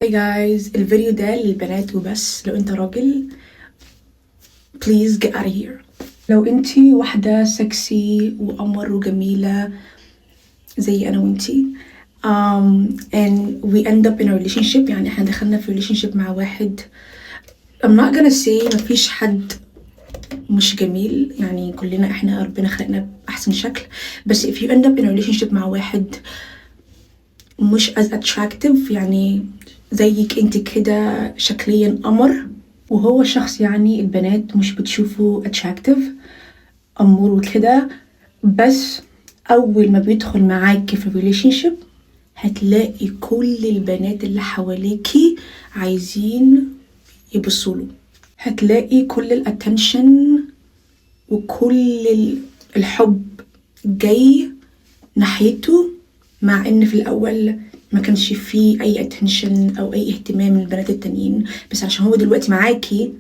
Hey guys, الفيديو ده للبنات وبس. لو انت راجل please get out of here. لو انتي واحدة سكسي وقمر وجميلة زي انا وانتي and we end up in a relationship، يعني احنا دخلنا في relationship مع واحد. I'm not gonna say مفيش حد مش جميل، يعني كلنا احنا ربنا خلقنا بأحسن شكل، بس if you end up in a relationship مع واحد مش as attractive، يعني زيك انت كده شكليا قمر وهو شخص يعني البنات مش بتشوفه attractive أمور وكده، بس أول ما بيدخل معاكي في relationship هتلاقي كل البنات اللي حواليكي عايزين يبصوله، هتلاقي كل الاتنشن وكل الحب جاي ناحيته، مع ان في الاول ما كانش فيه اي attention او اي اهتمام من البنات التانيين، بس عشان هو دلوقتي معاكي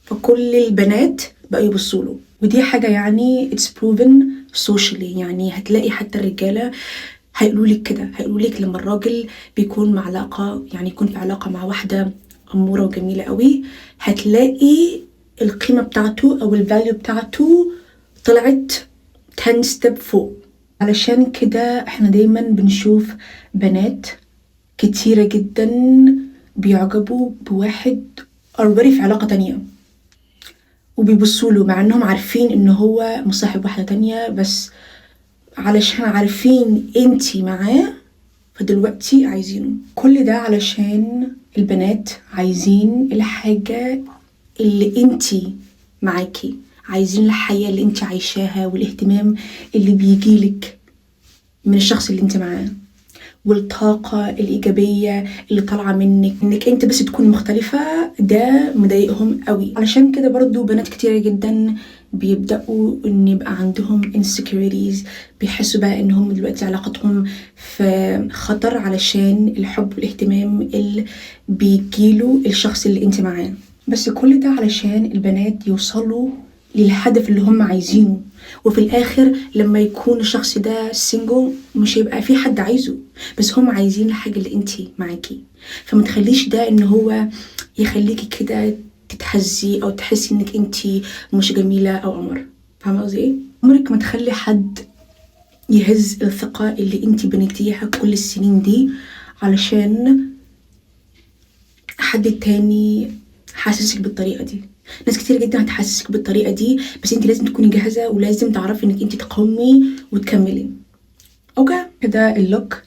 فكل البنات بقوا يبصوله. ودي حاجة يعني it's proven socially، يعني هتلاقي حتى الرجالة هيقولولك كده، هيقولولك لما الراجل بيكون مع علاقة، يعني يكون في علاقة مع واحدة أمورة وجميلة قوي، هتلاقي القيمة بتاعته أو الفاليو بتاعته طلعت 10 step فوق. علشان كده احنا دايما بنشوف بنات كتيرة جدا بيعجبوا بواحد already في علاقة تانية وبيبصوله مع انهم عارفين ان هو مصاحب واحدة تانية، بس علشان عارفين انتي معاه فدلوقتي عايزينه. كل ده علشان البنات عايزين الحاجة اللي انتي معاكي، عايزين الحياة اللي انتي عايشاها والاهتمام اللي بيجيلك من الشخص اللي انت معاه، والطاقة الإيجابية اللي طالعة منك انك انت بس تكوني مختلفة. ده مضايقهم قوي. علشان كده برضو بنات كتيرة جدا بيبدأوا ان يبقى عندهم insecurities، بيحسوا بقى انهم دلوقتي علاقتهم في خطر علشان الحب والاهتمام اللي بيجيله الشخص اللي انت معاه. بس كل ده علشان البنات يوصلوا للهدف اللي هم عايزينه، وفي الاخر لما يكون الشخص ده سينجل مش هيبقى في حد عايزه، بس هم عايزين الحاجة اللي انتي معاكي. فما تخليش ده ان هو يخليكي كده تتهزي او تحسي انك انتي مش جميلة او قمر. فاهمة قصدي ايه؟ عمرك ما تخلي حد يهز الثقة اللي انتي بنيتيها كل السنين دي علشان حد تاني حاسسك بالطريقة دي. ناس كتير جدا هتحسسك بالطريقة دي، بس انت لازم تكوني جاهزة ولازم تعرفي انك انت تقاومي وتكملي. اوكي، كده اللوك